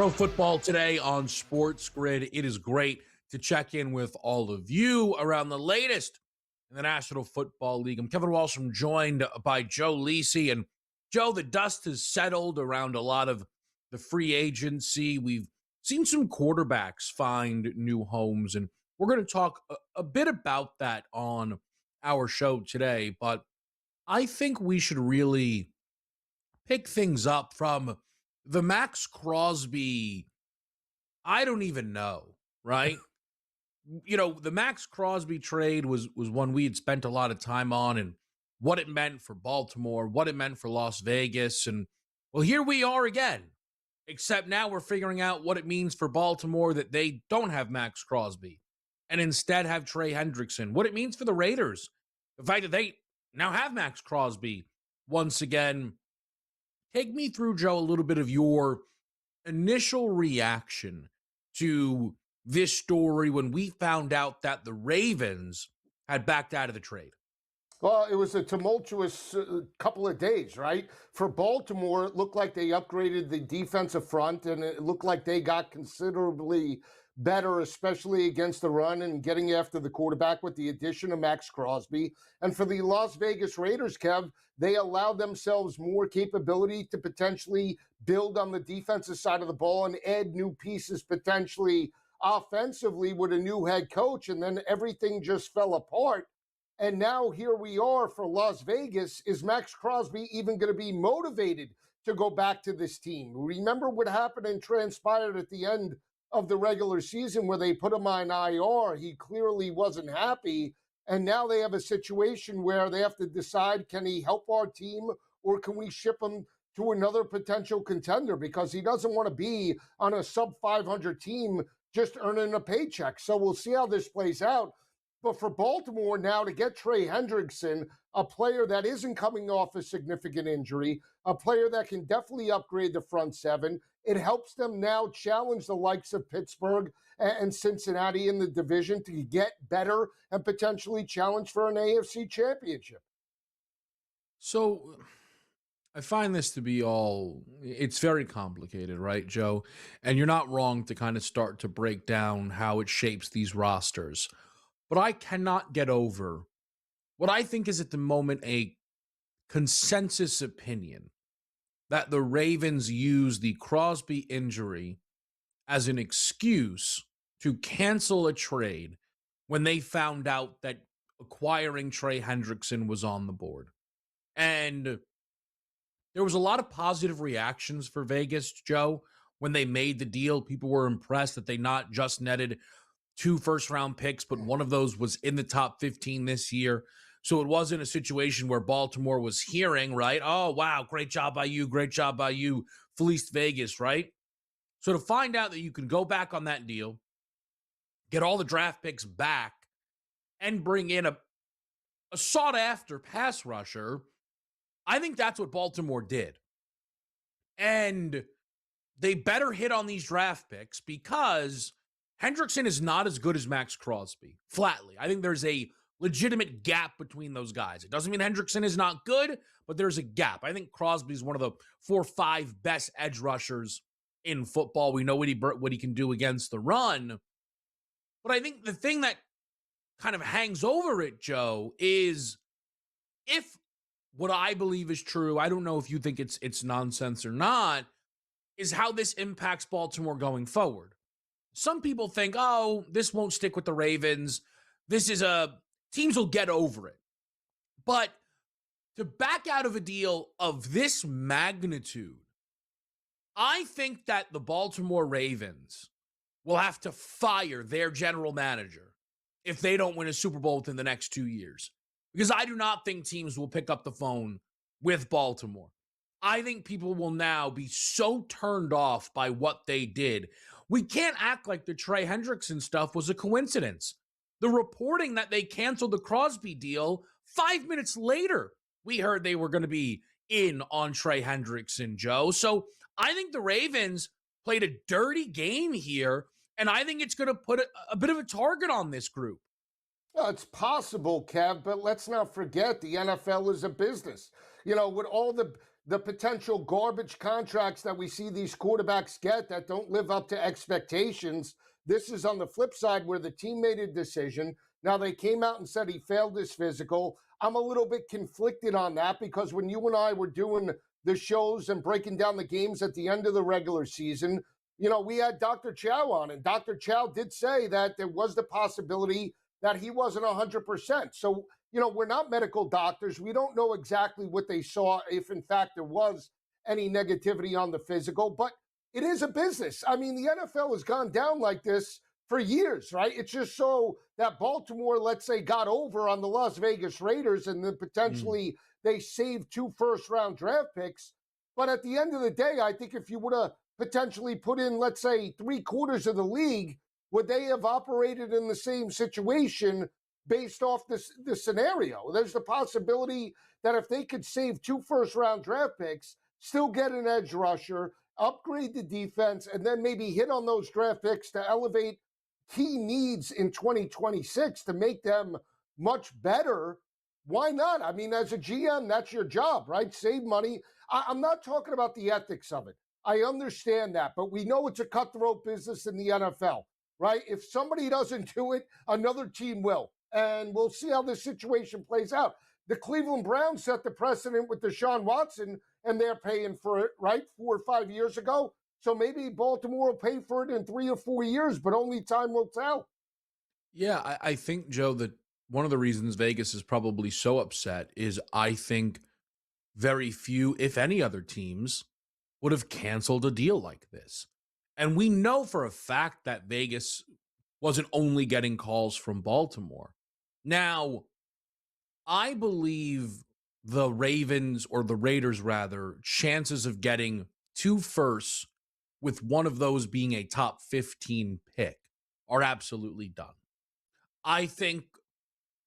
Pro Football Today on SportsGrid. It is great to check in with all of you around the latest in the National Football League. I'm Kevin Walsh. I'm joined by Joe Lisi. And Joe, the dust has settled around a lot of the free agency. We've seen some quarterbacks find new homes, and we're going to talk a bit about that on our show today. But I think we should really pick things up from the Max Crosby. I don't even know, right? The Max Crosby trade was one we had spent a lot of time on, and what it meant for Baltimore, what it meant for Las Vegas. And well, here we are again, except now we're figuring out what it means for Baltimore that they don't have Max Crosby and instead have Trey Hendrickson, what it means for the Raiders, the fact that they now have Max Crosby once again. Take me through, Joe, a little bit of your initial reaction to this story when we found out that the Ravens had backed out of the trade. Well, it was a tumultuous couple of days, right? For Baltimore, it looked like they upgraded the defensive front, and it looked like they got considerably better, especially against the run and getting after the quarterback with the addition of Max Crosby. And for the Las Vegas Raiders, Kev, they allowed themselves more capability to potentially build on the defensive side of the ball and add new pieces potentially offensively with a new head coach. And then everything just fell apart. And now here we are for Las Vegas. Is Max Crosby even going to be motivated to go back to this team? Remember what happened and transpired at the end of the regular season where they put him on IR. He clearly wasn't happy. And now they have a situation where they have to decide, can he help our team or can we ship him to another potential contender? Because he doesn't want to be on a sub 500 team just earning a paycheck. So we'll see how this plays out. But for Baltimore now to get Trey Hendrickson, a player that isn't coming off a significant injury, a player that can definitely upgrade the front seven, it helps them now challenge the likes of Pittsburgh and Cincinnati in the division to get better and potentially challenge for an AFC championship. So I find this to be it's very complicated, right, Joe? And you're not wrong to kind of start to break down how it shapes these rosters. But I cannot get over what I think is at the moment a consensus opinion that the Ravens use the Crosby injury as an excuse to cancel a trade when they found out that acquiring Trey Hendrickson was on the board. And there was a lot of positive reactions for Vegas, Joe, when they made the deal. People were impressed that they not just netted 2 first-round picks, but one of those was in the top 15 this year. So it wasn't a situation where Baltimore was hearing, right? Oh, wow, great job by you, fleeced Vegas, right? So to find out that you can go back on that deal, get all the draft picks back, and bring in a sought-after pass rusher, I think that's what Baltimore did. And they better hit on these draft picks because Hendrickson is not as good as Max Crosby, flatly. I think there's a legitimate gap between those guys. It doesn't mean Hendrickson is not good, but there's a gap. I think Crosby is one of the 4 or 5 best edge rushers in football. We know what he can do against the run. But I think the thing that kind of hangs over it, Joe, is if what I believe is true, I don't know if you think it's nonsense or not, is how this impacts Baltimore going forward. Some people think, oh, this won't stick with the Ravens. Teams will get over it. But to back out of a deal of this magnitude, I think that the Baltimore Ravens will have to fire their general manager if they don't win a Super Bowl within the next 2 years. Because I do not think teams will pick up the phone with Baltimore. I think people will now be so turned off by what they did. We can't act like the Trey Hendrickson stuff was a coincidence. The reporting that they canceled the Crosby deal, 5 minutes later, we heard they were going to be in on Trey Hendrickson, Joe. So I think the Ravens played a dirty game here, and I think it's going to put a bit of a target on this group. Well, it's possible, Kev, but let's not forget the NFL is a business. You know, with all the the potential garbage contracts that we see these quarterbacks get that don't live up to expectations. This is on the flip side where the team made a decision. Now they came out and said he failed his physical. I'm a little bit conflicted on that because when you and I were doing the shows and breaking down the games at the end of the regular season, we had Dr. Chow on, and Dr. Chow did say that there was the possibility that he wasn't 100%. So, we're not medical doctors. We don't know exactly what they saw, if in fact there was any negativity on the physical, but it is a business. I mean, the NFL has gone down like this for years, right? It's just so that Baltimore, let's say, got over on the Las Vegas Raiders and then potentially they saved 2 first-round draft picks. But at the end of the day, I think if you would have potentially put in, let's say, 3/4 of the league, would they have operated in the same situation based off this scenario? There's the possibility that if they could save 2 first-round draft picks, still get an edge rusher, upgrade the defense, and then maybe hit on those draft picks to elevate key needs in 2026 to make them much better. Why not? I mean, as a GM, that's your job, right? Save money. I'm not talking about the ethics of it. I understand that, but we know it's a cutthroat business in the NFL, right? If somebody doesn't do it, another team will. And we'll see how this situation plays out. The Cleveland Browns set the precedent with Deshaun Watson, and they're paying for it, right? 4 or 5 years ago. So maybe Baltimore will pay for it in 3 or 4 years, but only time will tell. Yeah, I think, Joe, that one of the reasons Vegas is probably so upset is I think very few, if any other teams, would have canceled a deal like this. And we know for a fact that Vegas wasn't only getting calls from Baltimore. Now, I believe the Ravens, or the Raiders rather, chances of getting 2 firsts with one of those being a top 15 pick are absolutely done. I think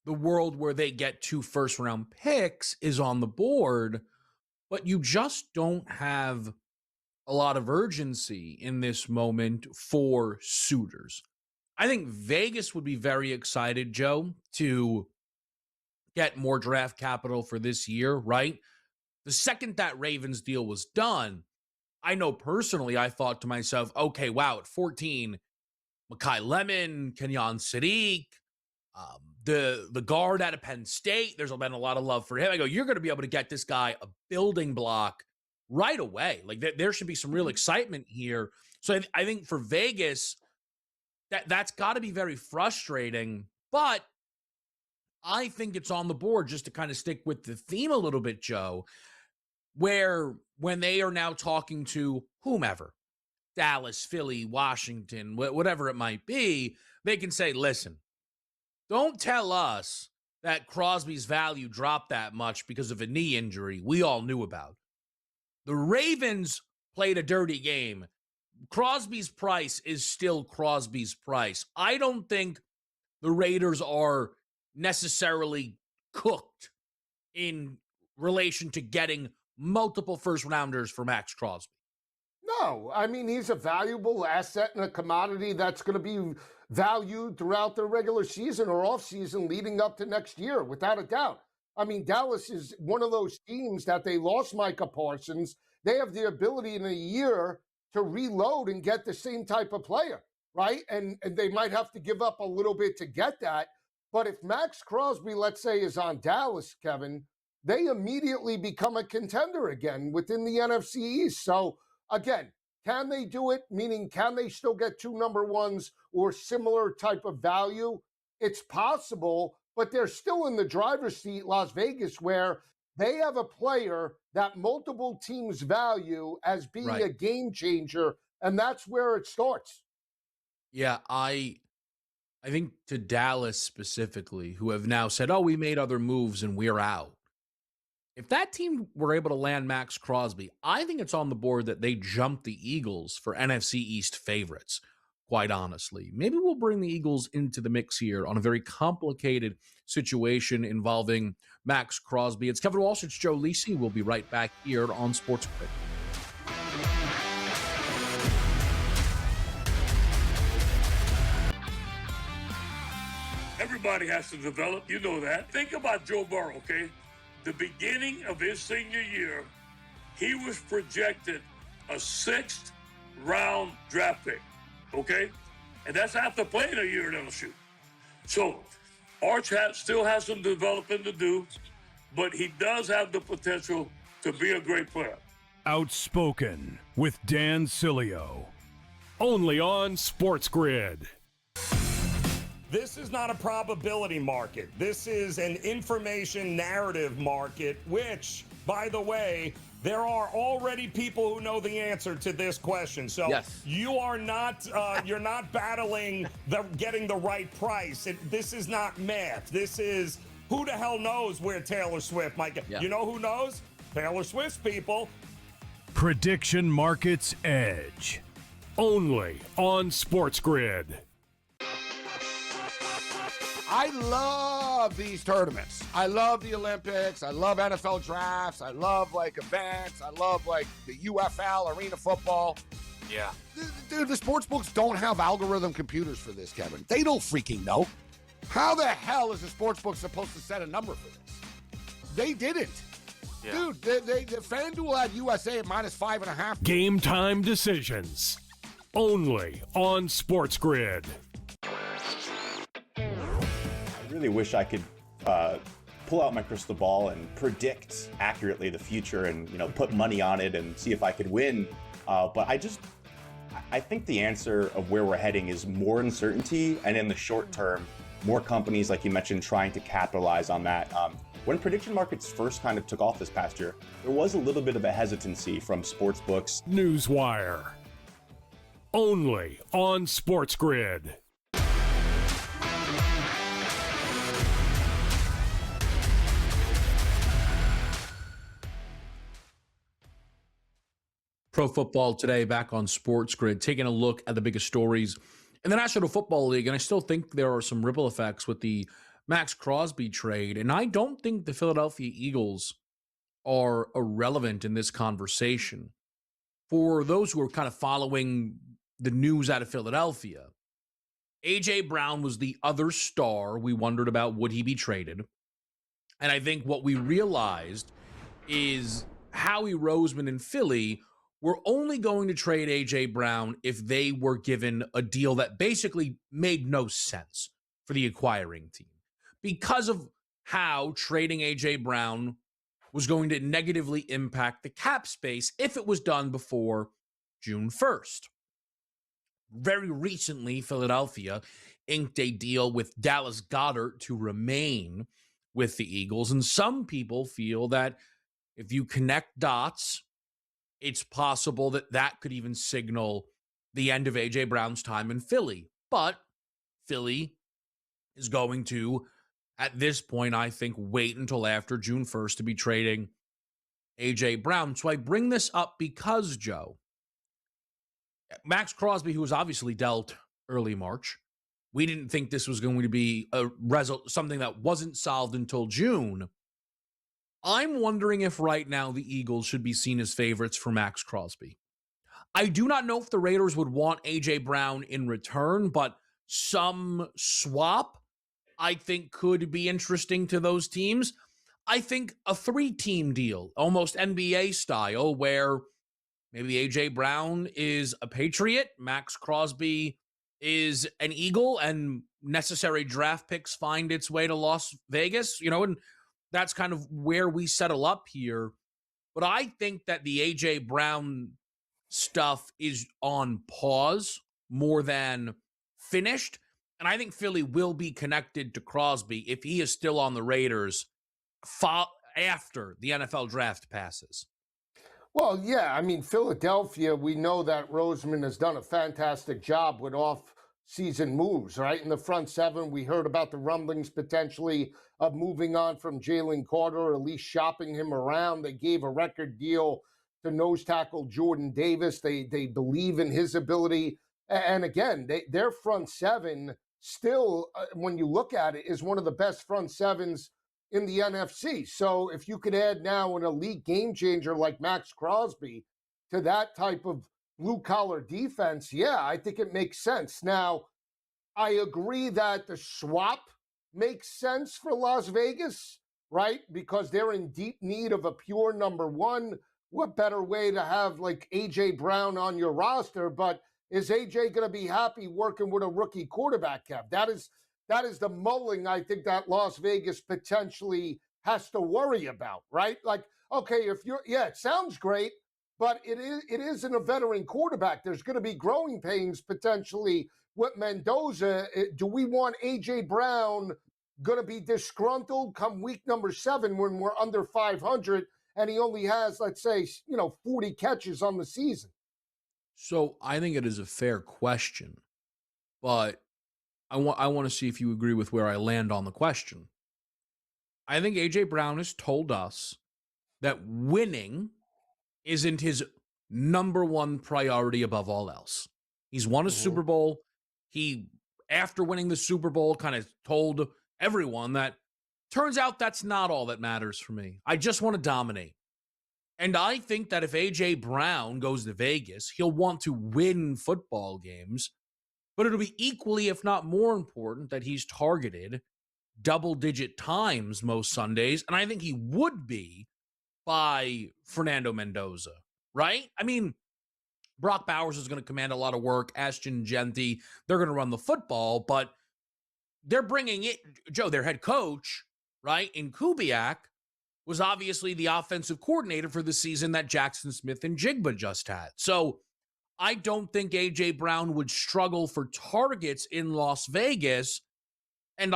the world where they get 2 first-round picks is on the board, but you just don't have a lot of urgency in this moment for suitors. I think Vegas would be very excited, Joe, to get more draft capital for this year, right? The second that Ravens deal was done, I know personally I thought to myself, okay, wow, at 14, Mekhi Lemon, Kenyon Sadiq, the guard out of Penn State, there's been a lot of love for him. I go, you're going to be able to get this guy a building block right away. Like there should be some real excitement here. So I think for Vegas, that's got to be very frustrating. But I think it's on the board, just to kind of stick with the theme a little bit, Joe, where when they are now talking to whomever, Dallas, Philly, Washington, whatever it might be, they can say, listen, don't tell us that Crosby's value dropped that much because of a knee injury we all knew about. The Ravens played a dirty game. Crosby's price is still Crosby's price. I don't think the Raiders are necessarily cooked in relation to getting multiple first-rounders for Max Crosby. No, I mean, he's a valuable asset and a commodity that's going to be valued throughout the regular season or offseason leading up to next year, without a doubt. I mean, Dallas is one of those teams that they lost Micah Parsons. They have the ability in a year to reload and get the same type of player, right? And they might have to give up a little bit to get that. But if Max Crosby, let's say, is on Dallas, Kevin, they immediately become a contender again within the NFC East. So, again, can they do it? Meaning, can they still get 2 number ones or similar type of value? It's possible, but they're still in the driver's seat, Las Vegas, where they have a player that multiple teams value as being a game changer, and that's where it starts. Yeah, I think to Dallas specifically, who have now said, oh, we made other moves and we're out. If that team were able to land Max Crosby, I think it's on the board that they jump the Eagles for NFC East favorites, quite honestly. Maybe we'll bring the Eagles into the mix here on a very complicated situation involving Max Crosby. It's Kevin Walsh, it's Joe Lisi. We'll be right back here on SportsGrid. Everybody has to develop, you know that. Think about Joe Burrow, okay? The beginning of his senior year, he was projected a 6th round draft pick, okay? And that's after playing a year at LSU. So Arch still has some developing to do, but he does have the potential to be a great player. Outspoken with Dan Cilio. Only on SportsGrid. This is not a probability market. This is an information narrative market, which, by the way, there are already people who know the answer to this question. So yes. You are not, you're not battling getting the right price. This is not math. This is who the hell knows where Taylor Swift might get. Yeah. You know who knows? Taylor Swift's people. Prediction Markets Edge. Only on SportsGrid. I love these tournaments. I love the Olympics. I love NFL drafts. I love, events. I love, the UFL, arena football. Yeah. Dude, the sports books don't have algorithm computers for this, Kevin. They don't freaking know. How the hell is a sports book supposed to set a number for this? They didn't. Yeah. Dude, the FanDuel had USA at -5.5. Game time decisions. Only on SportsGrid. I really wish I could pull out my crystal ball and predict accurately the future and, put money on it and see if I could win. But I think the answer of where we're heading is more uncertainty, and in the short term, more companies, like you mentioned, trying to capitalize on that. When prediction markets first kind of took off this past year, there was a little bit of a hesitancy from sports books. Newswire. Only on SportsGrid. Pro Football Today back on SportsGrid, taking a look at the biggest stories in the National Football League. And I still think there are some ripple effects with the Max Crosby trade. And I don't think the Philadelphia Eagles are irrelevant in this conversation. For those who are kind of following the news out of Philadelphia, A.J. Brown was the other star. We wondered about, would he be traded? And I think what we realized is Howie Roseman in Philly were only going to trade A.J. Brown if they were given a deal that basically made no sense for the acquiring team, because of how trading A.J. Brown was going to negatively impact the cap space if it was done before June 1st. Very recently, Philadelphia inked a deal with Dallas Goedert to remain with the Eagles, and some people feel that if you connect dots, it's possible that that could even signal the end of A.J. Brown's time in Philly. But Philly is going to, at this point, I think, wait until after June 1st to be trading A.J. Brown. So I bring this up because, Joe, Max Crosby, who was obviously dealt early March, we didn't think this was going to be something that wasn't solved until June. I'm wondering if right now the Eagles should be seen as favorites for Max Crosby. I do not know if the Raiders would want A.J. Brown in return, but some swap, I think, could be interesting to those teams. I think a 3-team deal, almost NBA style, where maybe A.J. Brown is a Patriot, Max Crosby is an Eagle, and necessary draft picks find its way to Las Vegas, and that's kind of where we settle up here. But I think that the A.J. Brown stuff is on pause more than finished. And I think Philly will be connected to Crosby if he is still on the Raiders after the NFL draft passes. Well, yeah, I mean, Philadelphia, we know that Roseman has done a fantastic job with off-season moves, right? In the front seven, we heard about the rumblings potentially of moving on from Jalen Carter, or at least shopping him around. They gave a record deal to nose tackle Jordan Davis. They believe in his ability. And again, their front seven still, when you look at it, is one of the best front sevens in the NFC. So if you could add now an elite game changer like Max Crosby to that type of blue-collar defense, yeah, I think it makes sense. Now, I agree that the swap makes sense for Las Vegas, right? Because they're in deep need of a pure number one, what better way to have like A.J. Brown on your roster? But is A.J. going to be happy working with a rookie quarterback, Kev? That is the mulling I think that Las Vegas potentially has to worry about, right? Like, okay, it sounds great, but it isn't a veteran quarterback. There's going to be growing pains potentially with Mendoza. Do we want A.J. Brown going to be disgruntled come week number 7 when we're under 500 and he only has, let's say, 40 catches on the season? So I think it is a fair question, but I want to see if you agree with where I land on the question. I think A.J. Brown has told us that winning isn't his number one priority above all else. He's won a Super Bowl. He, after winning the Super Bowl, kind of told everyone that turns out that's not all that matters for me. I just want to dominate. And I think that if A.J. Brown goes to Vegas, he'll want to win football games, but it'll be equally, if not more important, that he's targeted double-digit times most Sundays, and I think he would be by Fernando Mendoza, right? I mean, Brock Bowers is going to command a lot of work. Ashton Genty, they're going to run the football, but they're bringing it. Joe, their head coach, right, in Kubiak, was obviously the offensive coordinator for the season that Jackson Smith and Jigba just had. So I don't think A.J. Brown would struggle for targets in Las Vegas, and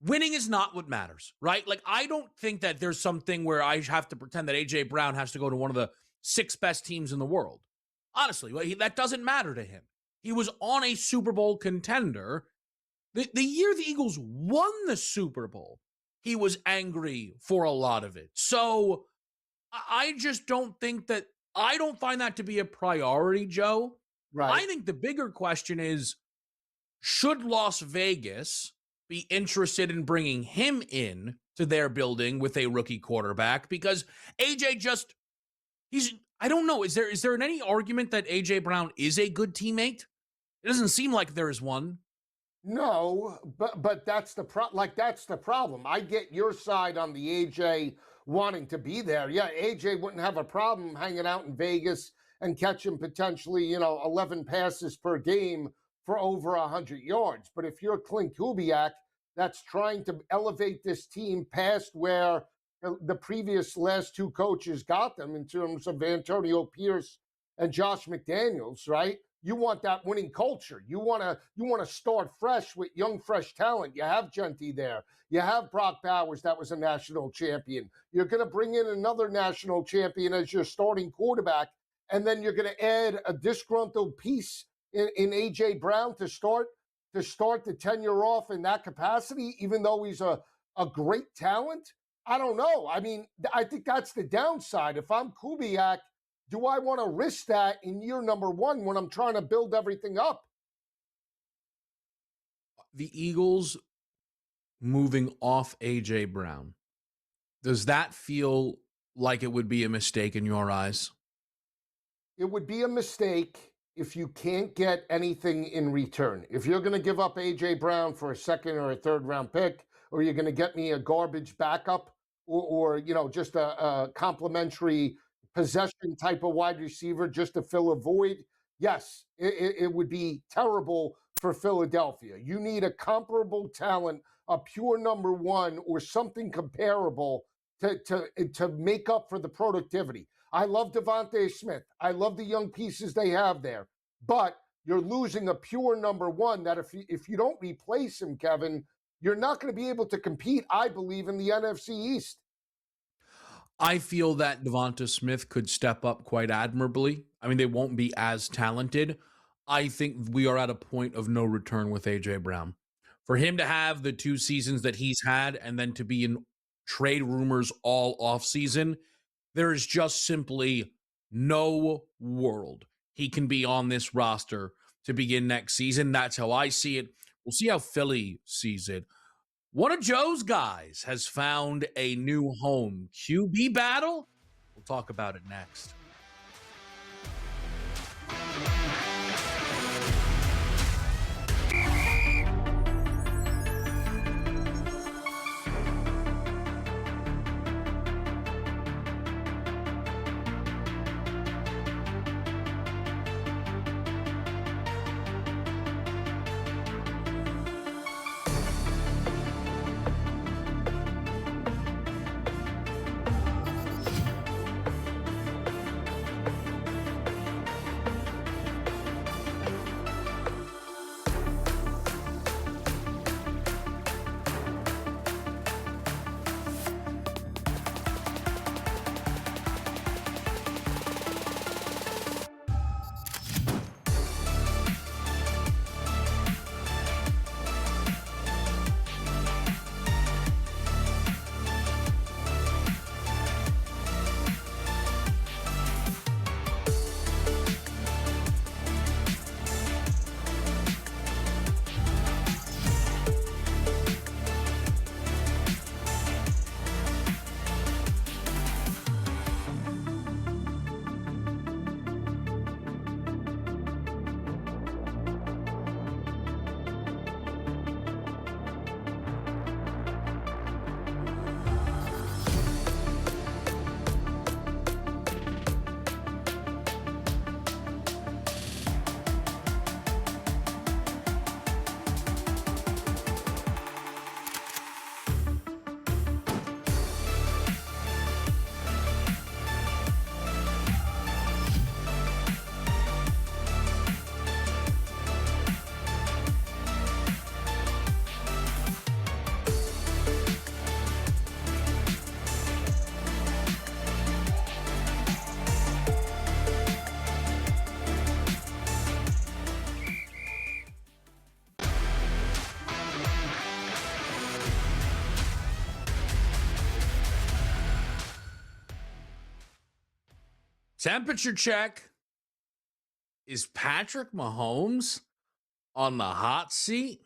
winning is not what matters, right? Like, I don't think that there's something where I have to pretend that A.J. Brown has to go to one of the 6 best teams in the world. Honestly, that doesn't matter to him. He was on a Super Bowl contender. The year the Eagles won the Super Bowl, he was angry for a lot of it. So I just don't think that, I don't find that to be a priority, Joe. Right. I think the bigger question is, should Las Vegas be interested in bringing him in to their building with a rookie quarterback? Because AJ I don't know. Is there any argument that AJ Brown is a good teammate? It doesn't seem like there is one. No, but that's the problem. I get your side on the AJ wanting to be there. Yeah, AJ wouldn't have a problem hanging out in Vegas and catching potentially, 11 passes per game for over 100 yards. But if you're Clint Kubiak, that's trying to elevate this team past where the previous last 2 coaches got them in terms of Antonio Pierce and Josh McDaniels, right? You want that winning culture. You want to start fresh with young, fresh talent. You have Genty there. You have Brock Bowers, that was a national champion. You're going to bring in another national champion as your starting quarterback, and then you're going to add a disgruntled piece in A.J. Brown to start the tenure off in that capacity, even though he's a great talent. I don't know. I mean, I think that's the downside. If I'm Kubiak, do I want to risk that in year number 1 when I'm trying to build everything up? The Eagles moving off A.J. Brown, does that feel like it would be a mistake in your eyes? It would be a mistake if you can't get anything in return. If you're going to give up A.J. Brown for a 2nd or a 3rd round pick, or you're going to get me a garbage backup or just a complimentary possession type of wide receiver just to fill a void, yes, it would be terrible for Philadelphia. You need a comparable talent, a pure number 1 or something comparable to make up for the productivity. I love Devontae Smith. I love the young pieces they have there. But you're losing a pure number 1 that if you don't replace him, Kevin, you're not going to be able to compete, I believe, in the NFC East. I feel that Devonta Smith could step up quite admirably. I mean, they won't be as talented. I think we are at a point of no return with A.J. Brown. For him to have the 2 seasons that he's had and then to be in trade rumors all offseason, there is just simply no world he can be on this roster to begin next season. That's how I see it. We'll see how Philly sees it. One of Joe's guys has found a new home. QB battle? We'll talk about it next. Temperature check. Is Patrick Mahomes on the hot seat?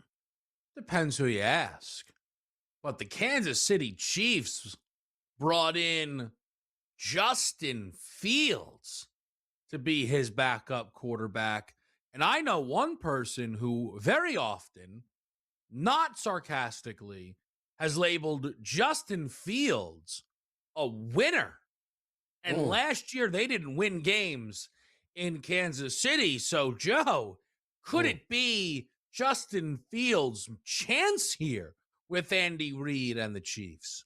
Depends who you ask. But the Kansas City Chiefs brought in Justin Fields to be his backup quarterback. And I know one person who very often, not sarcastically, has labeled Justin Fields a winner. And last year they didn't win games in Kansas City. So, Joe, could it be Justin Fields' chance here with Andy Reid and the Chiefs?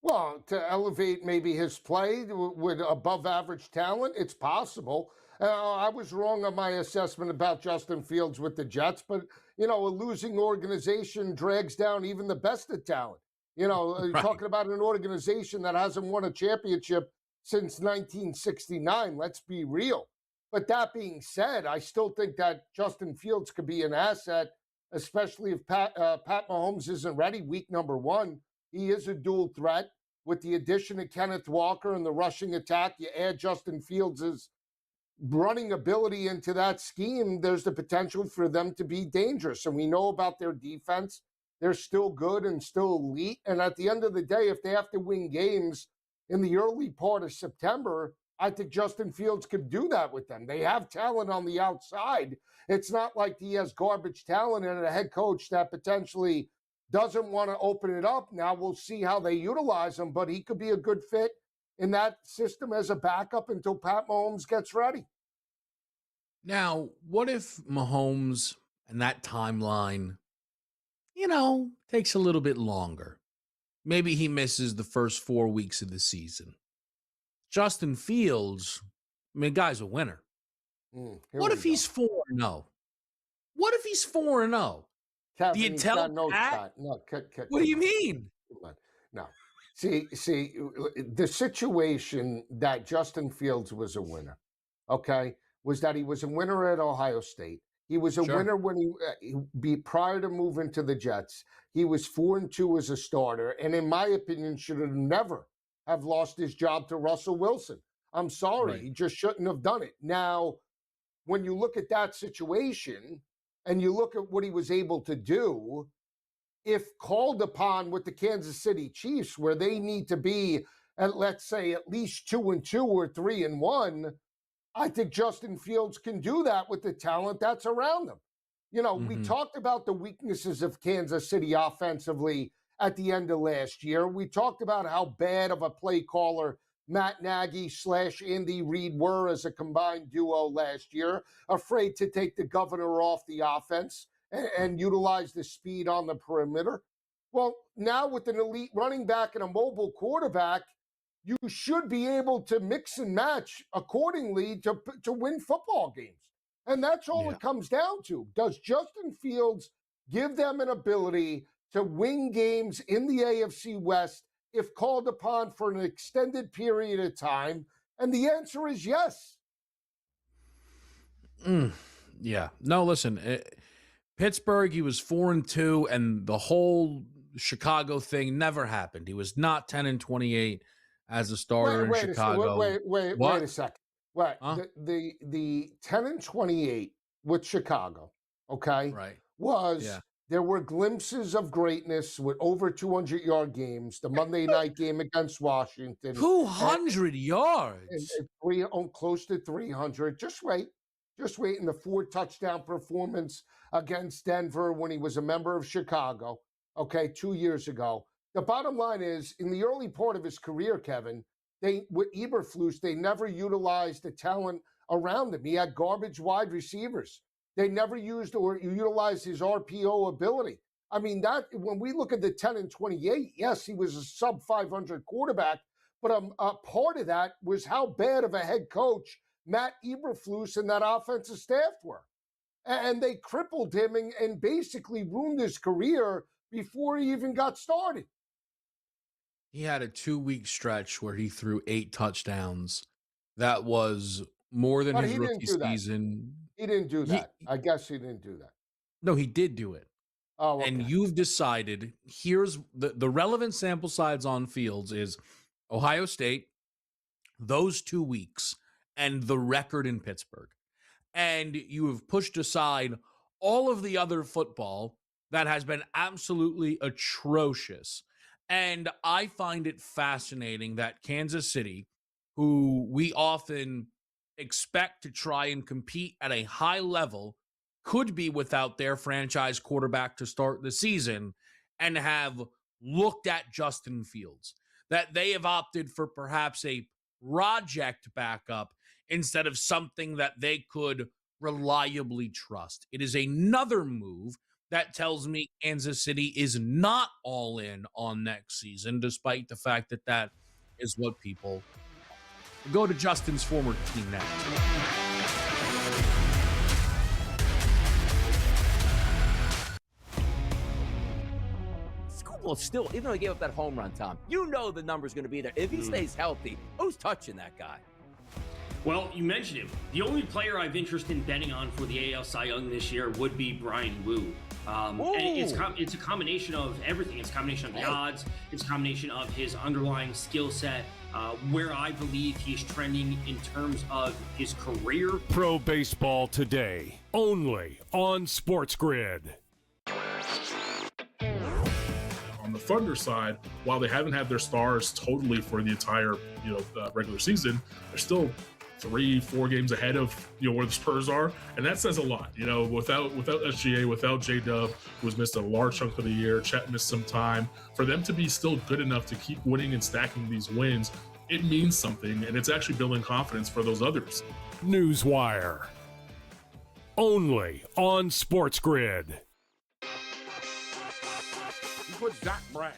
Well, to elevate maybe his play with above average talent, it's possible. I was wrong on my assessment about Justin Fields with the Jets, but, a losing organization drags down even the best of talent. You're talking about an organization that hasn't won a championship since 1969. Let's be real. But that being said, I still think that Justin Fields could be an asset, especially if Pat Mahomes isn't ready week number 1. He is a dual threat. With the addition of Kenneth Walker and the rushing attack, you add Justin Fields' running ability into that scheme, there's the potential for them to be dangerous. And we know about their defense. They're still good and still elite. And at the end of the day, if they have to win games in the early part of September, I think Justin Fields could do that with them. They have talent on the outside. It's not like he has garbage talent and a head coach that potentially doesn't want to open it up. Now we'll see how they utilize him, but he could be a good fit in that system as a backup until Pat Mahomes gets ready. Now, what if Mahomes and that timeline, takes a little bit longer? Maybe he misses the first 4 weeks of the season. Justin Fields, guy's a winner. What if he's 4-0? What if he's 4-0? Kevin, do you tell no Pat? shot. No, what do you mean? No. See, the situation that Justin Fields was a winner, okay, was that he was a winner at Ohio State. He was a winner when prior to moving to the Jets. He was 4-2 as a starter, and in my opinion, should have never have lost his job to Russell Wilson. I'm sorry, he just shouldn't have done it. Now, when you look at that situation and you look at what he was able to do, if called upon with the Kansas City Chiefs, where they need to be at, let's say, at least 2-2 or 3-1, I think Justin Fields can do that with the talent that's around him. We talked about the weaknesses of Kansas City offensively at the end of last year. We talked about how bad of a play caller Matt Nagy / Andy Reid were as a combined duo last year, afraid to take the governor off the offense and utilize the speed on the perimeter. Well, now with an elite running back and a mobile quarterback, you should be able to mix and match accordingly to win football games. And that's all it comes down to. Does Justin Fields give them an ability to win games in the AFC West if called upon for an extended period of time? And the answer is yes. Yeah. No, listen, Pittsburgh, he was 4-2, and the whole Chicago thing never happened. He was not 10-28 as a starter in Chicago. Wait a second. Right. Huh? The 10-28 with Chicago, okay, was there were glimpses of greatness with over 200-yard games. The Monday night game against Washington. 200 yards? And close to 300. Just wait. In the 4-touchdown performance against Denver when he was a member of Chicago, 2 years ago. The bottom line is, in the early part of his career, Kevin, with Eberflus, they never utilized the talent around him. He had garbage wide receivers. They never used or utilized his RPO ability. I mean, that when we look at the 10-28, yes, he was a sub-500 quarterback, but a part of that was how bad of a head coach Matt Eberflus and that offensive staff were. And they crippled him and basically ruined his career before he even got started. He had a 2-week stretch where he threw 8 touchdowns. That was more than his rookie season. He didn't do that. I guess he didn't do that. No, he did do it. Oh, okay. And you've decided, here's the relevant sample size on Fields is Ohio State, those 2 weeks, and the record in Pittsburgh. And you have pushed aside all of the other football that has been absolutely atrocious. And I find it fascinating that Kansas City, who we often expect to try and compete at a high level, could be without their franchise quarterback to start the season and have looked at Justin Fields, that they have opted for perhaps a project backup instead of something that they could reliably trust. It is another move that tells me Kansas City is not all in on next season, despite the fact that that is what people go to Justin's former team next. Well, still, even though he gave up that home run, Tom, you know the number's going to be there. If he stays healthy, who's touching that guy? Well, you mentioned him. The only player I've interest in betting on for the AL Cy Young this year would be Brian Wu. And it's a combination of everything. It's a combination of the odds. It's a combination of his underlying skill set, where I believe he's trending in terms of his career. Pro Baseball Today, only on SportsGrid. On the Thunder side, while they haven't had their stars totally for the entire regular season, they're still 3-4 games ahead of where the Spurs are, and that says a lot. Without SGA, without J-Dub, who's missed a large chunk of the year, Chet missed some time, for them to be still good enough to keep winning and stacking these wins, it means something, and it's actually building confidence for those others. Newswire, only on SportsGrid. You put Zach Branch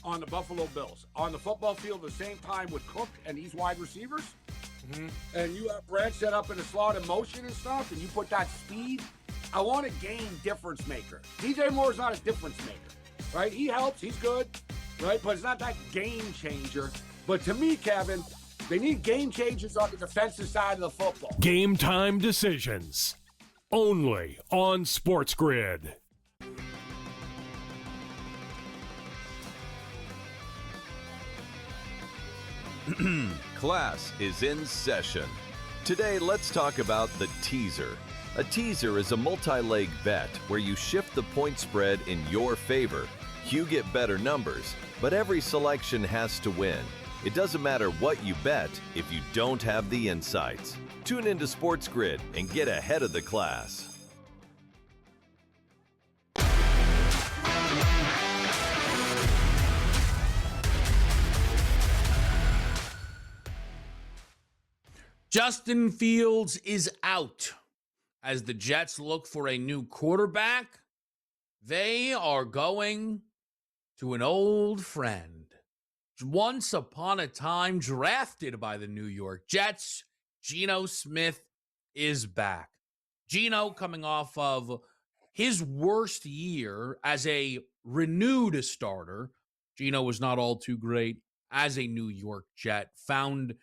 on the Buffalo Bills on the football field at the same time with Cook and these wide receivers, and you have Branch set up in a slot in motion and stuff, and you put that speed. I want a game difference maker. DJ Moore's not a difference maker, right? He helps, he's good, right? But it's not that game changer. But to me, Kevin, they need game changers on the defensive side of the football. Game time decisions, only on SportsGrid. Class is in session. Today, let's talk about the teaser. A teaser is a multi-leg bet where you shift the point spread in your favor. You get better numbers, but every selection has to win. It doesn't matter what you bet if you don't have the insights. Tune into SportsGrid and get ahead of the class. Justin Fields is out. As the Jets look for a new quarterback, they are going to an old friend. Once upon a time drafted by the New York Jets, Geno Smith is back. Geno coming off of his worst year as a renewed starter. Geno was not all too great as a New York Jet. Found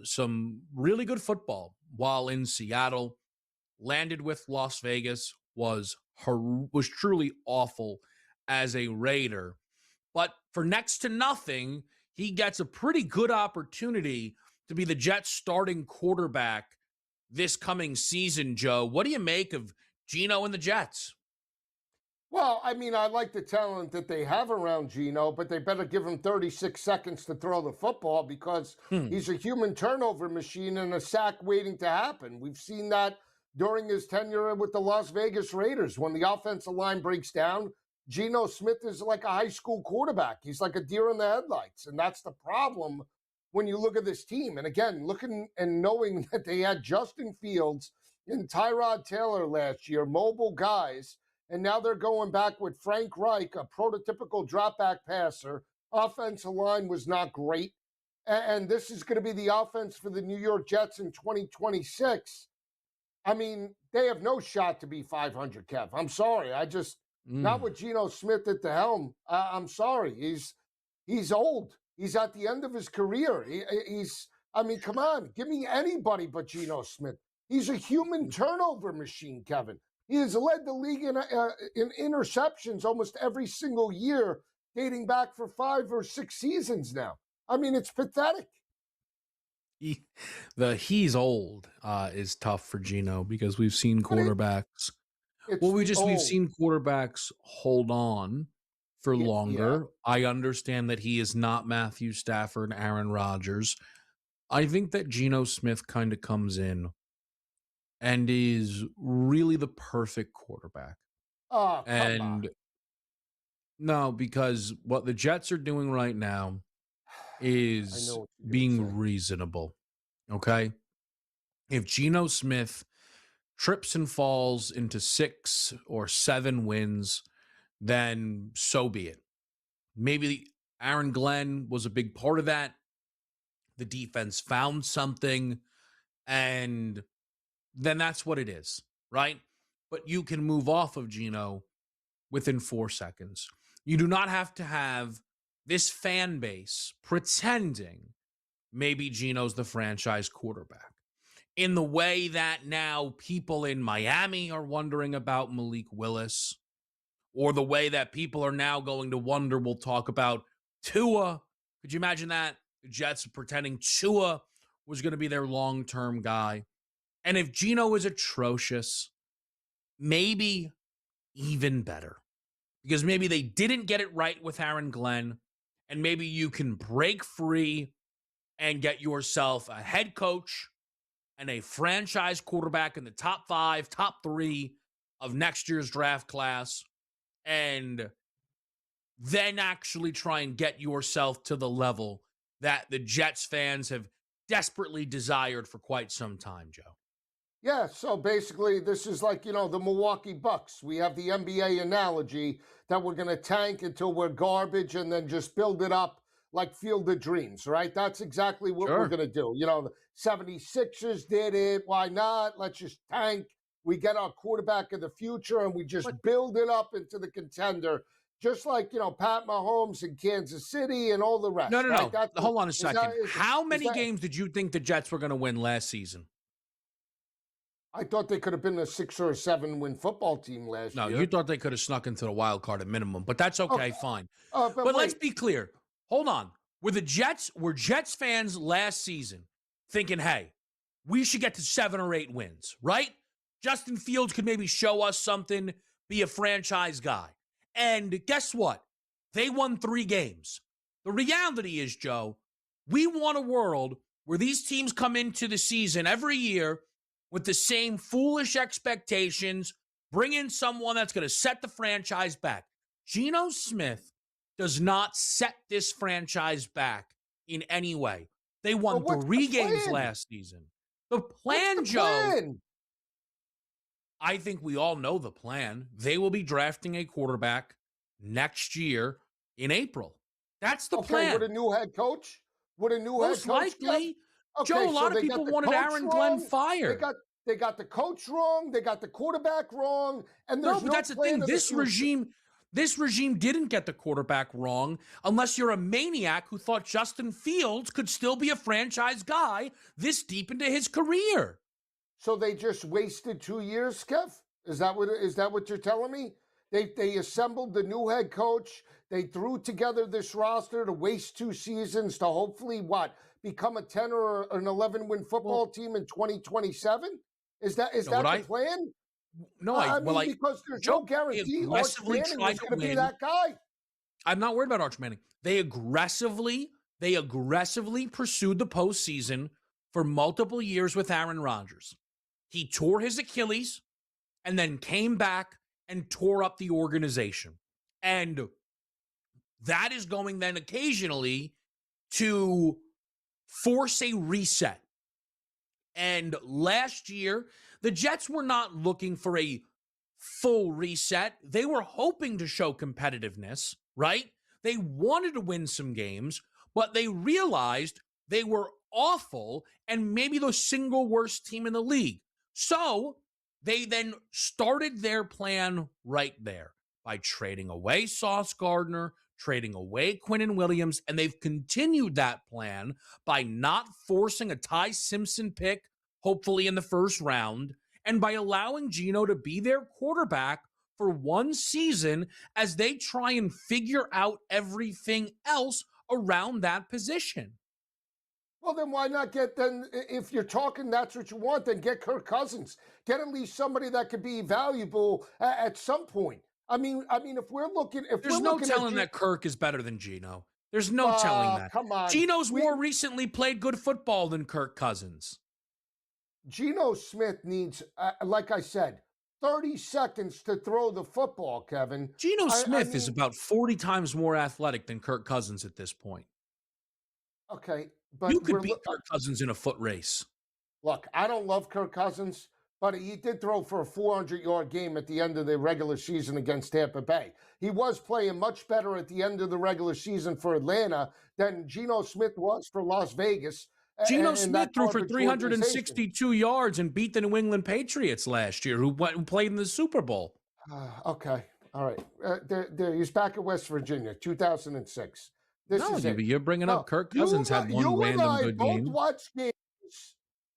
some really good football while in Seattle. Landed with Las Vegas, was truly awful as a Raider. But for next to nothing, he gets a pretty good opportunity to be the Jets' starting quarterback this coming season, Joe. What do you make of Geno and the Jets? Well, I mean, I like the talent that they have around Geno, but they better give him 36 seconds to throw the football because he's a human turnover machine and a sack waiting to happen. We've seen that during his tenure with the Las Vegas Raiders. When the offensive line breaks down, Geno Smith is like a high school quarterback. He's like a deer in the headlights, and that's the problem when you look at this team. And again, looking and knowing that they had Justin Fields and Tyrod Taylor last year, mobile guys, and now they're going back with Frank Reich, a prototypical drop-back passer. Offensive line was not great. And this is going to be the offense for the New York Jets in 2026. I mean, they have no shot to be 500, Kev. I'm sorry. Not with Geno Smith at the helm. I'm sorry. He's old. He's at the end of his career. I mean, come on. Give me anybody but Geno Smith. He's a human turnover machine, Kevin. He has led the league in interceptions almost every single year, dating back for 5 or 6 seasons now. I mean, it's pathetic. He's old is tough for Geno because we've seen quarterbacks. We've seen quarterbacks hold on for longer. I understand that he is not Matthew Stafford, Aaron Rodgers. I think that Geno Smith kind of comes in and is really the perfect quarterback. Oh, come on. And no, because what the Jets are doing right now is being reasonable. Okay. If Geno Smith trips and falls into 6 or 7 wins, then so be it. Maybe Aaron Glenn was a big part of that. The defense found something, and then that's what it is, right? But you can move off of Geno within 4 seconds. You do not have to have this fan base pretending maybe Geno's the franchise quarterback. In the way that now people in Miami are wondering about Malik Willis, or the way that people are now going to wonder, we'll talk about Tua. Could you imagine that? The Jets pretending Tua was going to be their long-term guy. And if Geno is atrocious, maybe even better. Because maybe they didn't get it right with Aaron Glenn, and maybe you can break free and get yourself a head coach and a franchise quarterback in the top 5, top 3 of next year's draft class, and then actually try and get yourself to the level that the Jets fans have desperately desired for quite some time, Joe. Yeah, so basically this is like, the Milwaukee Bucks. We have the NBA analogy that we're going to tank until we're garbage and then just build it up like Field of Dreams, right? That's exactly what we're going to do. The 76ers did it. Why not? Let's just tank. We get our quarterback of the future and we just build it up into the contender, just like, Pat Mahomes in Kansas City and all the rest. No. Right? Hold on a second. How many games did you think the Jets were going to win last season? I thought they could have been a 6 or 7 win football team last year. No, you thought they could have snuck into the wild card at minimum, but that's okay, fine. But let's be clear. Hold on. Were Jets fans last season thinking, hey, we should get to 7 or 8 wins, right? Justin Fields could maybe show us something, be a franchise guy. And guess what? They won 3 games. The reality is, Joe, we want a world where these teams come into the season every year with the same foolish expectations, bring in someone that's going to set the franchise back. Geno Smith does not set this franchise back in any way. They won 3 games last season. The plan, Joe, I think we all know the plan. They will be drafting a quarterback next year in April. That's the plan. With a new head coach? Most likely. Okay, Joe, a lot of people wanted Aaron Glenn fired. They got the coach wrong. They got the quarterback wrong. And there's but that's the thing. This regime didn't get the quarterback wrong unless you're a maniac who thought Justin Fields could still be a franchise guy this deep into his career. So they just wasted 2 years, Kev? Is that what you're telling me? They assembled the new head coach. They threw together this roster to waste 2 seasons to hopefully become a 10 or an 11 win football team in 2027? Is that the plan? No, because there's no guarantee Arch Manning is going to be that guy. I'm not worried about Arch Manning. They aggressively pursued the postseason for multiple years with Aaron Rodgers. He tore his Achilles and then came back and tore up the organization. And that is going then occasionally to force a reset. And last year, the Jets were not looking for a full reset. They were hoping to show competitiveness, right? They wanted to win some games, but they realized they were awful and maybe the single worst team in the league. So they then started their plan right there by trading away Sauce Gardner, trading away Quinnen Williams, and they've continued that plan by not forcing a Ty Simpson pick, hopefully in the first round, and by allowing Geno to be their quarterback for 1 season as they try and figure out everything else around that position. Well, then why not if you're talking that's what you want, then get Kirk Cousins. Get at least somebody that could be valuable at some point. I mean, if we're looking, There's no telling that Kirk is better than Geno. There's no telling that. Come on. Geno's more recently played good football than Kirk Cousins. Geno Smith needs, like I said, 30 seconds to throw the football, Kevin. Geno Smith is about 40 times more athletic than Kirk Cousins at this point. Okay, but you could beat Kirk Cousins in a foot race. Look, I don't love Kirk Cousins, but he did throw for a 400-yard game at the end of the regular season against Tampa Bay. He was playing much better at the end of the regular season for Atlanta than Geno Smith was for Las Vegas. Geno Smith threw for 362 yards and beat the New England Patriots last year, who played in the Super Bowl. Okay, all right. He's back at West Virginia, 2006. You're bringing up Kirk Cousins had one random good game.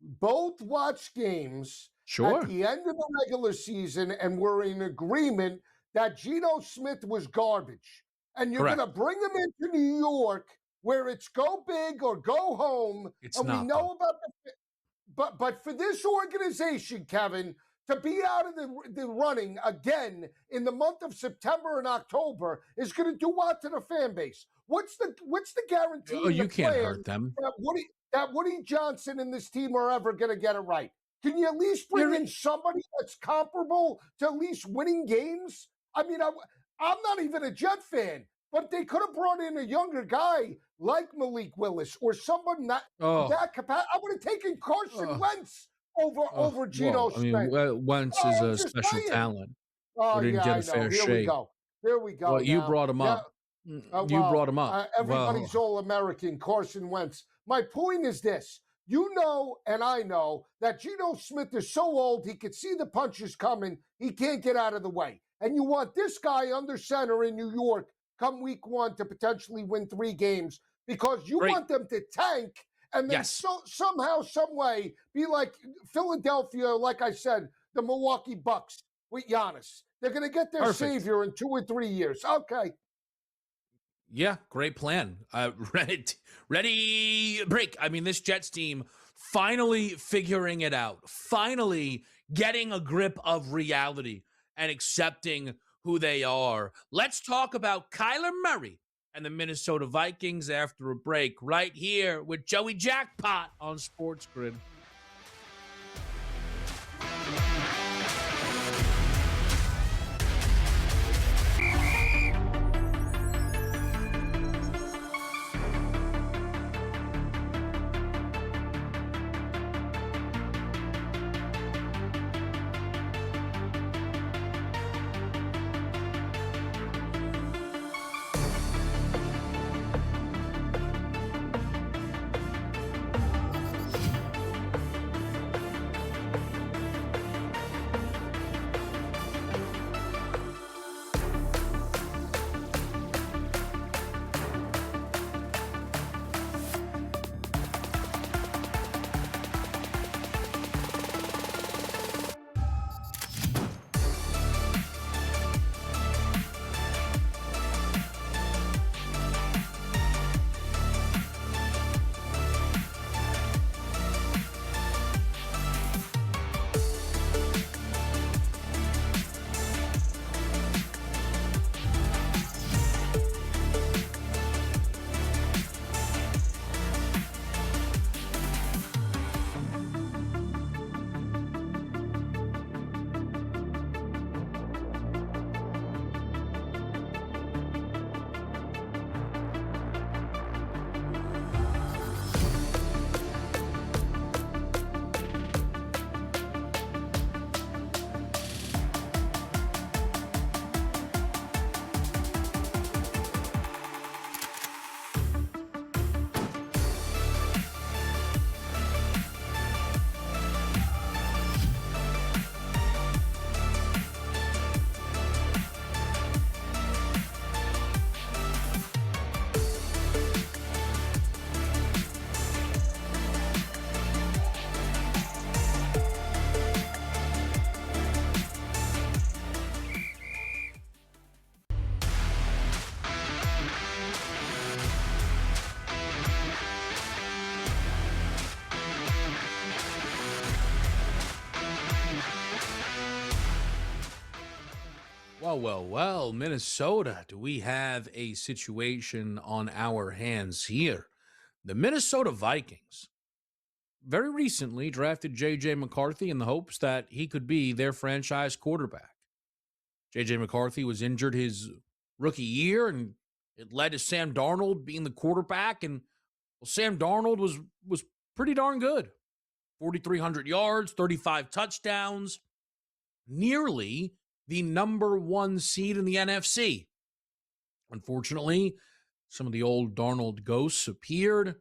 Both watch games sure. At the end of the regular season, and we're in agreement that Geno Smith was garbage. And you're going to bring him into New York where it's go big or go home. We know about but for this organization, Kevin, to be out of the running again in the month of September and October is going to do what to the fan base? What's the guarantee? Oh, you can't hurt them. That Woody Johnson and this team are ever going to get it right. Can you at least bring in somebody that's comparable to at least winning games? I mean, I'm not even a Jet fan, but they could have brought in a younger guy like Malik Willis or somebody that capacity. I would have taken Carson Wentz over Geno Smith. I mean, Wentz is a special talent. Didn't get a fair shake. Here we go. Well, you brought him up. You brought him up. Everybody's all-American, Carson Wentz. My point is this. You know, and I know that Geno Smith is so old, he could see the punches coming. He can't get out of the way. And you want this guy under center in New York come week 1 to potentially win 3 games because you want them to tank and then somehow, some way be like Philadelphia, like I said, the Milwaukee Bucks with Giannis. They're going to get their savior in 2 or 3 years. Okay. Yeah, great plan. Ready, break. I mean, this Jets team finally figuring it out, finally getting a grip of reality and accepting who they are. Let's talk about Kyler Murray and the Minnesota Vikings after a break right here with Joey Jackpot on SportsGrid. Well, Minnesota. Do we have a situation on our hands here? The Minnesota Vikings very recently drafted J.J. McCarthy in the hopes that he could be their franchise quarterback. J.J. McCarthy was injured his rookie year, and it led to Sam Darnold being the quarterback. And well, Sam Darnold was pretty darn good. 4,300 yards, 35 touchdowns, nearly the number one seed in the NFC. Unfortunately, some of the old Darnold ghosts appeared.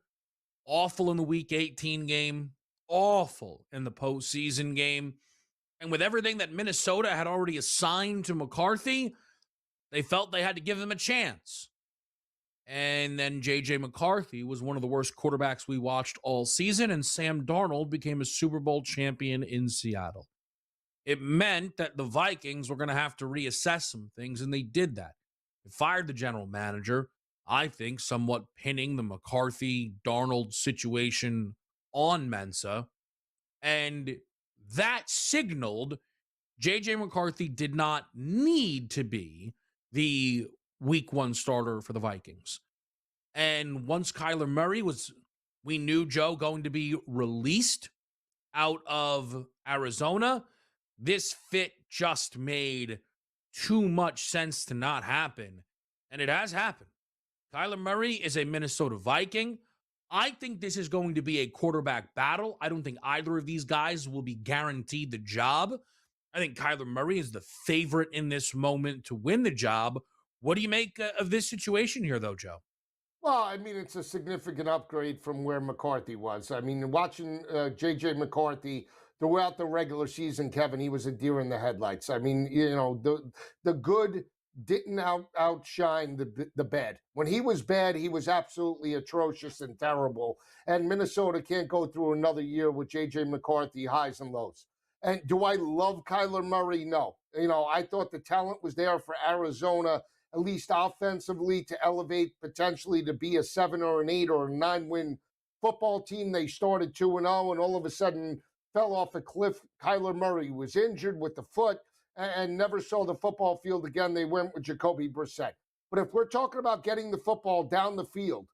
Awful in the Week 18 game, awful in the postseason game. And with everything that Minnesota had already assigned to McCarthy, they felt they had to give him a chance. And then J.J. McCarthy was one of the worst quarterbacks we watched all season, and Sam Darnold became a Super Bowl champion in Seattle. It meant that the Vikings were going to have to reassess some things, and they did that. They fired the general manager, I think somewhat pinning the McCarthy-Darnold situation on Mensa, and that signaled J.J. McCarthy did not need to be the Week 1 starter for the Vikings. And once Kyler Murray was, we knew, Joe, going to be released out of Arizona, this fit just made too much sense to not happen. And it has happened. Kyler Murray is a Minnesota Viking. I think this is going to be a quarterback battle. I don't think either of these guys will be guaranteed the job. I think Kyler Murray is the favorite in this moment to win the job. What do you make of this situation here, though, Joe? Well, I mean, it's a significant upgrade from where McCarthy was. I mean, watching J.J. McCarthy throughout the regular season, Kevin, he was a deer in the headlights. I mean, you know, the good didn't outshine the bad. When he was bad, he was absolutely atrocious and terrible. And Minnesota can't go through another year with J.J. McCarthy highs and lows. And do I love Kyler Murray? No. You know, I thought the talent was there for Arizona, at least offensively, to elevate potentially to be a 7 or an 8 or a 9-win football team. They started 2-0 and all of a sudden fell off a cliff. Kyler Murray was injured with the foot and never saw the football field again. They went with Jacoby Brissett. But if we're talking about getting the football down the field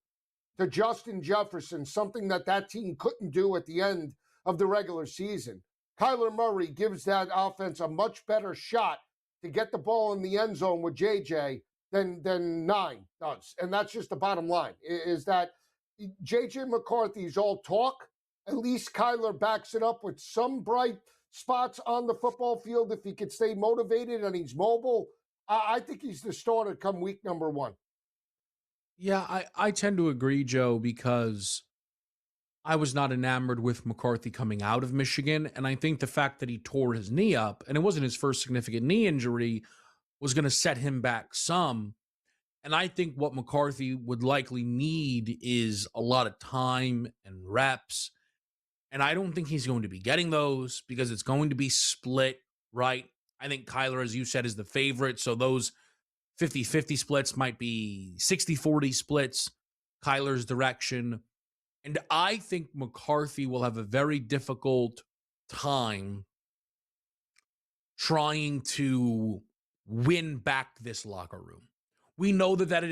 to Justin Jefferson, something that team couldn't do at the end of the regular season, Kyler Murray gives that offense a much better shot to get the ball in the end zone with JJ than 9 does. And that's just the bottom line, is that JJ McCarthy's all talk. At least Kyler backs it up with some bright spots on the football field. If he could stay motivated and he's mobile, I think he's the starter come week number 1. Yeah, I tend to agree, Joe, because I was not enamored with McCarthy coming out of Michigan. And I think the fact that he tore his knee up, and it wasn't his first significant knee injury, was going to set him back some. And I think what McCarthy would likely need is a lot of time and reps. And I don't think he's going to be getting those because it's going to be split, right? I think Kyler, as you said, is the favorite. So those 50-50 splits might be 60-40 splits, Kyler's direction. And I think McCarthy will have a very difficult time trying to win back this locker room. We know that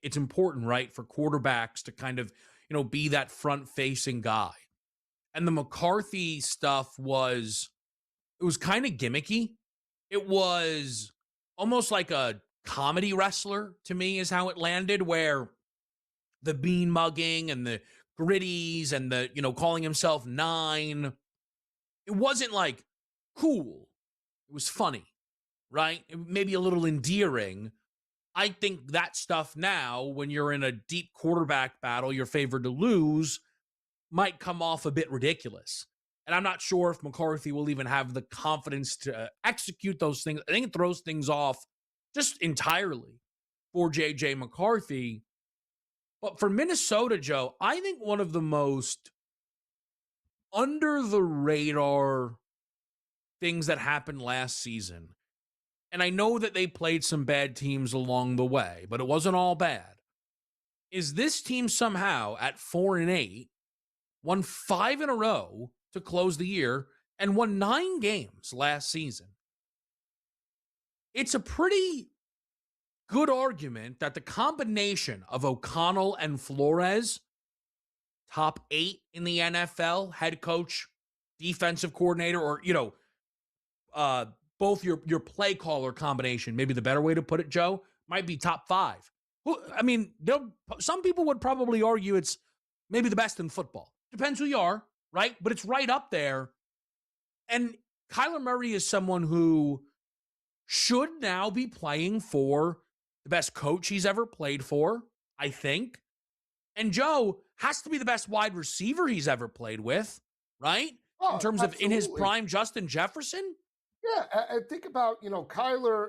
it's important, right, for quarterbacks to kind of, you know, be that front-facing guy. And the McCarthy stuff was kind of gimmicky. It was almost like a comedy wrestler to me is how it landed, where the bean mugging and the gritties and the, you know, calling himself 9. It wasn't like cool. It was funny, right? Maybe a little endearing. I think that stuff now, when you're in a deep quarterback battle, you're favored to lose, might come off a bit ridiculous. And I'm not sure if McCarthy will even have the confidence to execute those things. I think it throws things off just entirely for J.J. McCarthy. But for Minnesota, Joe, I think one of the most under the radar things that happened last season, and I know that they played some bad teams along the way, but it wasn't all bad, is this team somehow at 4-8 won 5 in a row to close the year and won 9 games last season. it's a pretty good argument that the combination of O'Connell and Flores, top 8 in the NFL, head coach, defensive coordinator, or, both your play caller combination, maybe the better way to put it, Joe, might be top 5. I mean, some people would probably argue it's maybe the best in football. Depends who you are, right? But it's right up there. And Kyler Murray is someone who should now be playing for the best coach he's ever played for, I think. And Joe has to be the best wide receiver he's ever played with, right? Oh, in terms of in his absolutely. prime, Justin Jefferson. Yeah, I think about, Kyler,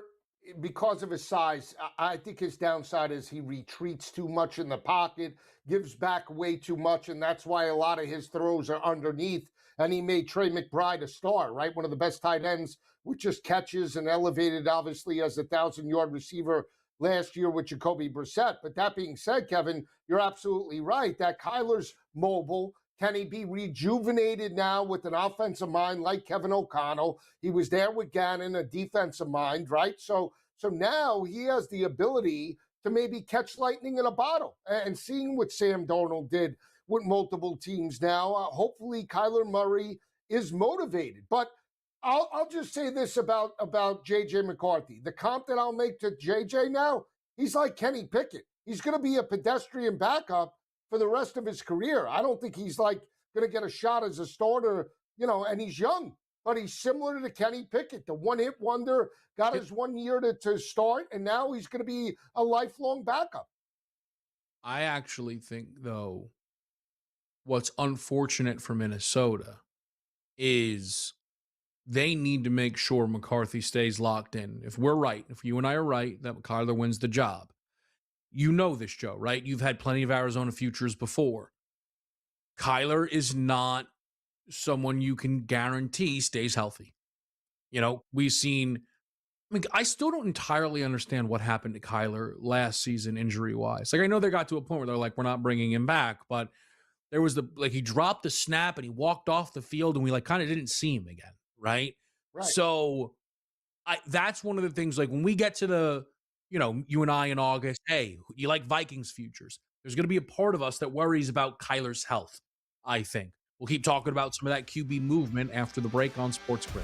because of his size, I think his downside is he retreats too much in the pocket, gives back way too much, and that's why a lot of his throws are underneath. And he made Trey McBride a star, right? One of the best tight ends with just catches and elevated, obviously, as a 1,000-yard receiver last year with Jacoby Brissett. But that being said, Kevin, you're absolutely right that Kyler's mobile. Can he be rejuvenated now with an offensive mind like Kevin O'Connell? He was there with Gannon, a defensive mind, right? So now he has the ability to maybe catch lightning in a bottle. And seeing what Sam Darnold did with multiple teams now, hopefully Kyler Murray is motivated. But I'll just say this about J.J. McCarthy. The comp that I'll make to J.J. now, he's like Kenny Pickett. He's going to be a pedestrian backup for the rest of his career. I don't think he's like going to get a shot as a starter, and he's young, but he's similar to Kenny Pickett, the one-hit wonder, got his 1 year to start, and now he's going to be a lifelong backup. I actually think, though, what's unfortunate for Minnesota is they need to make sure McCarthy stays locked in. If we're right, if you and I are right, that Kyler wins the job. You know this, Joe, right? You've had plenty of Arizona futures before. Kyler is not someone you can guarantee stays healthy. We've seen, I still don't entirely understand what happened to Kyler last season injury-wise. I know they got to a point where they're like, we're not bringing him back, but there was he dropped the snap and he walked off the field and we kind of didn't see him again, right? Right. So that's one of the things, when we get to the, you and I in August, hey, you like Vikings futures? There's going to be a part of us that worries about Kyler's health, I think. We'll keep talking about some of that QB movement after the break on SportsGrid.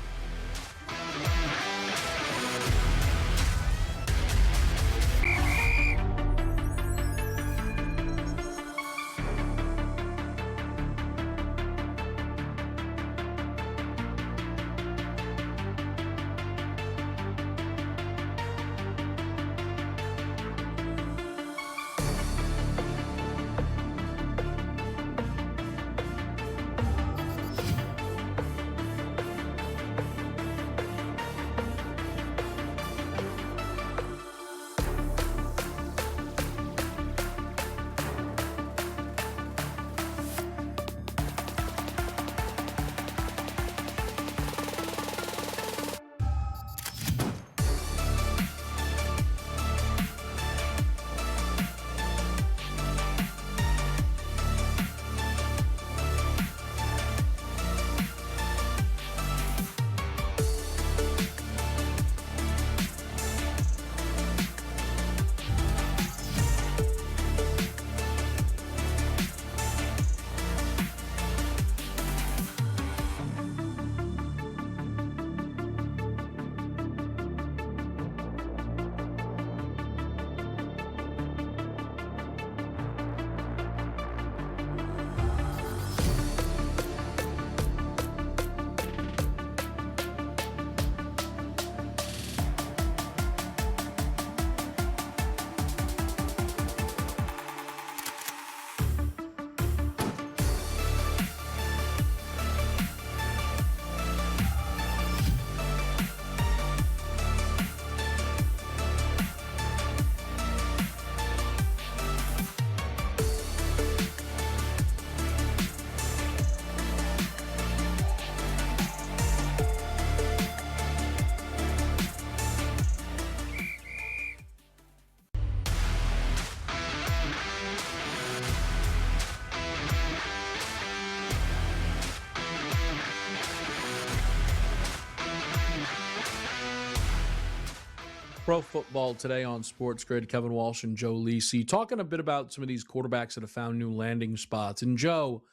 Pro Football Today on SportsGrid. Kevin Walsh and Joe Lisi talking a bit about some of these quarterbacks that have found new landing spots. And Joe,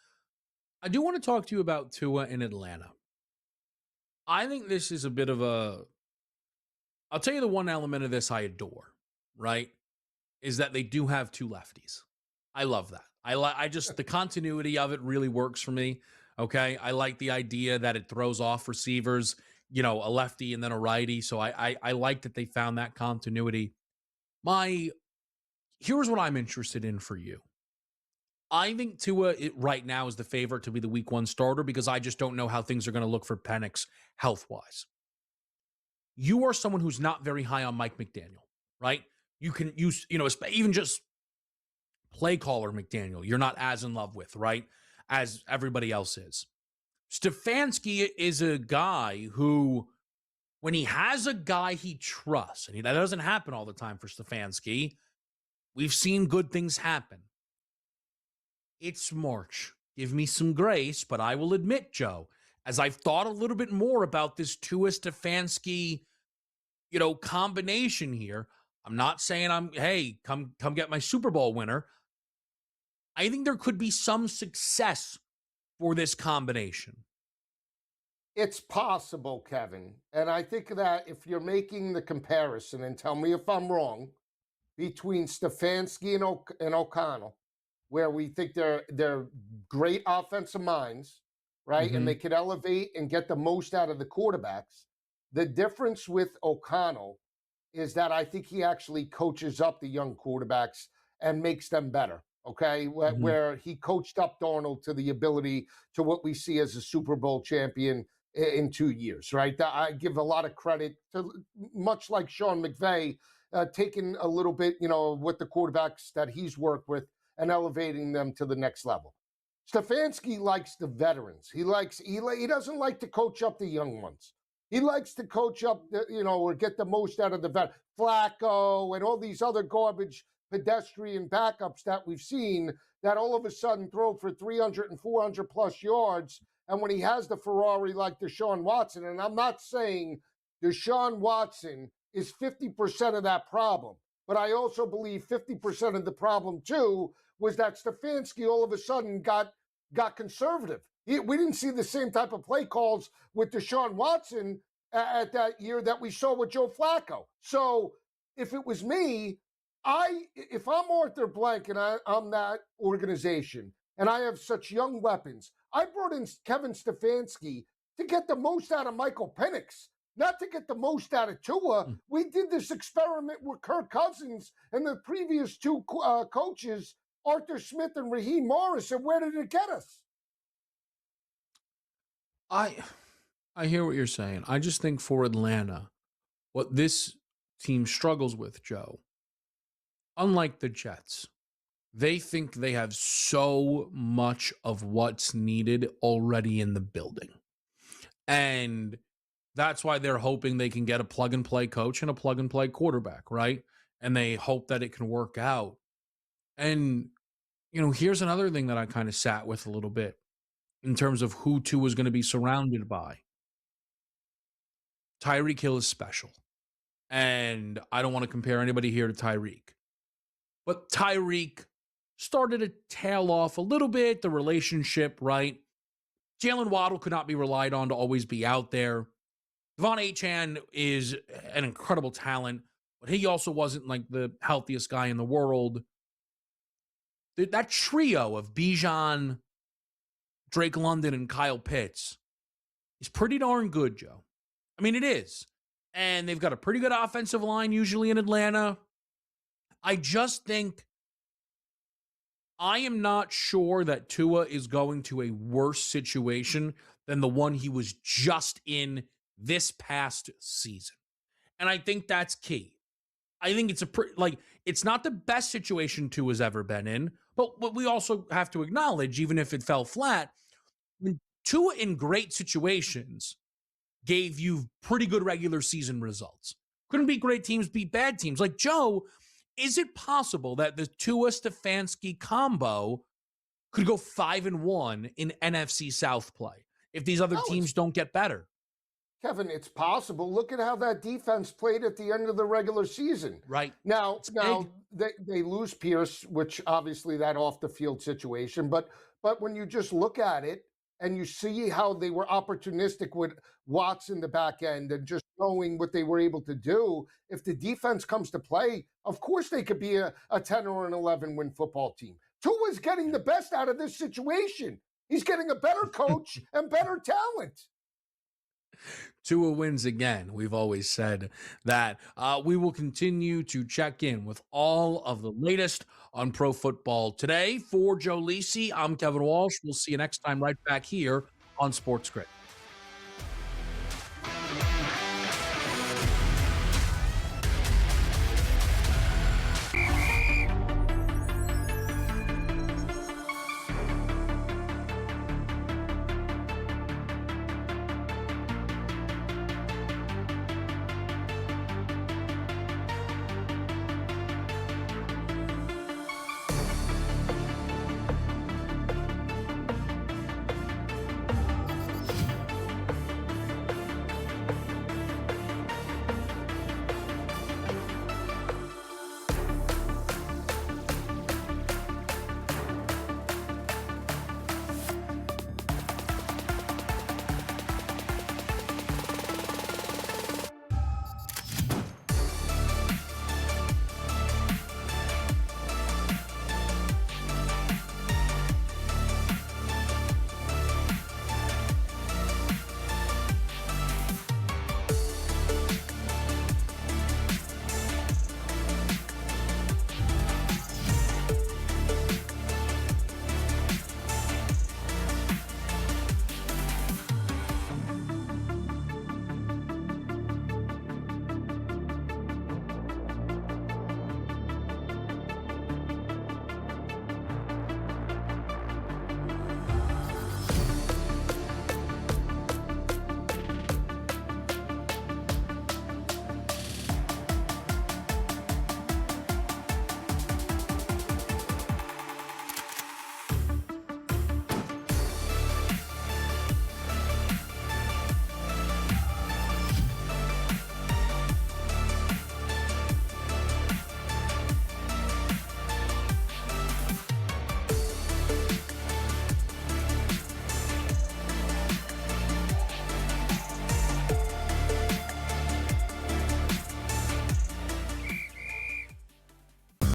I do want to talk to you about Tua in Atlanta. I think this is a bit of a, I'll tell you the one element of this I adore, right? Is that they do have two lefties. I love that. I just, the continuity of it really works for me. Okay. I like the idea that it throws off receivers, a lefty and then a righty. So I like that they found that continuity. Here's what I'm interested in for you. I think Tua right now is the favorite to be the week 1 starter because I just don't know how things are going to look for Penix health-wise. You are someone who's not very high on Mike McDaniel, right? You can use, even just play caller McDaniel, you're not as in love with, right? As everybody else is. Stefanski is a guy who, when he has a guy he trusts, and that doesn't happen all the time for Stefanski, we've seen good things happen. It's March. Give me some grace, but I will admit, Joe, as I've thought a little bit more about this Tua Stefanski, combination here, I'm not saying hey, come get my Super Bowl winner. I think there could be some success for this combination. It's possible, Kevin. And I think that if you're making the comparison, and tell me if I'm wrong, between Stefanski and O'Connell, where we think they're great offensive minds, right? Mm-hmm. And they could elevate and get the most out of the quarterbacks. The difference with O'Connell is that I think he actually coaches up the young quarterbacks and makes them better, okay? Mm-hmm. Where he coached up Darnold to the ability to what we see as a Super Bowl champion in 2 years, right? I give a lot of credit to, much like Sean McVay, taking a little bit, with the quarterbacks that he's worked with and elevating them to the next level. Stefanski likes the veterans. He doesn't like to coach up the young ones. He likes to coach up, or get the most out of the vet. Flacco and all these other garbage pedestrian backups that we've seen that all of a sudden throw for 300 and 400 plus yards. And when he has the Ferrari like Deshaun Watson, and I'm not saying Deshaun Watson is 50% of that problem, but I also believe 50% of the problem too was that Stefanski all of a sudden got conservative. We didn't see the same type of play calls with Deshaun Watson at that year that we saw with Joe Flacco. So if it was me, if I'm Arthur Blank and I'm that organization and I have such young weapons, I brought in Kevin Stefanski to get the most out of Michael Penix, not to get the most out of Tua. We did this experiment with Kirk Cousins and the previous two coaches, Arthur Smith and Raheem Morris, and where did it get us? I hear what you're saying. I just think for Atlanta, what this team struggles with, Joe, unlike the Jets, they think they have so much of what's needed already in the building. And that's why they're hoping they can get a plug-and-play coach and a plug-and-play quarterback, right? And they hope that it can work out. And, here's another thing that I kind of sat with a little bit in terms of who Tua is going to be surrounded by. Tyreek Hill is special. And I don't want to compare anybody here to Tyreek. But Tyreek started to tail off a little bit, the relationship, right? Jalen Waddle could not be relied on to always be out there. Devon Achane is an incredible talent, but he also wasn't like the healthiest guy in the world. That trio of Bijan, Drake London, and Kyle Pitts is pretty darn good, Joe. I mean, it is. And they've got a pretty good offensive line usually in Atlanta. I just think I am not sure that Tua is going to a worse situation than the one he was just in this past season. And I think that's key. I think it's it's not the best situation Tua's ever been in, but we also have to acknowledge, even if it fell flat, when Tua in great situations gave you pretty good regular season results. Couldn't beat great teams, beat bad teams. Like, Joe, is it possible that the Tua Stefanski combo could go 5-1 in NFC South play if these other teams don't get better? Kevin, it's possible. Look at how that defense played at the end of the regular season. Right. Now they lose Pierce, which obviously that off the field situation. But when you just look at it and you see how they were opportunistic with Watts in the back end and just knowing what they were able to do, if the defense comes to play, of course they could be a 10 or an 11 win football team. Tua's getting the best out of this situation. He's getting a better coach and better talent. Tua wins again. We've always said that. We will continue to check in with all of the latest on pro football today. For Joe Lisi, I'm Kevin Walsh. We'll see you next time right back here on Sports Grid.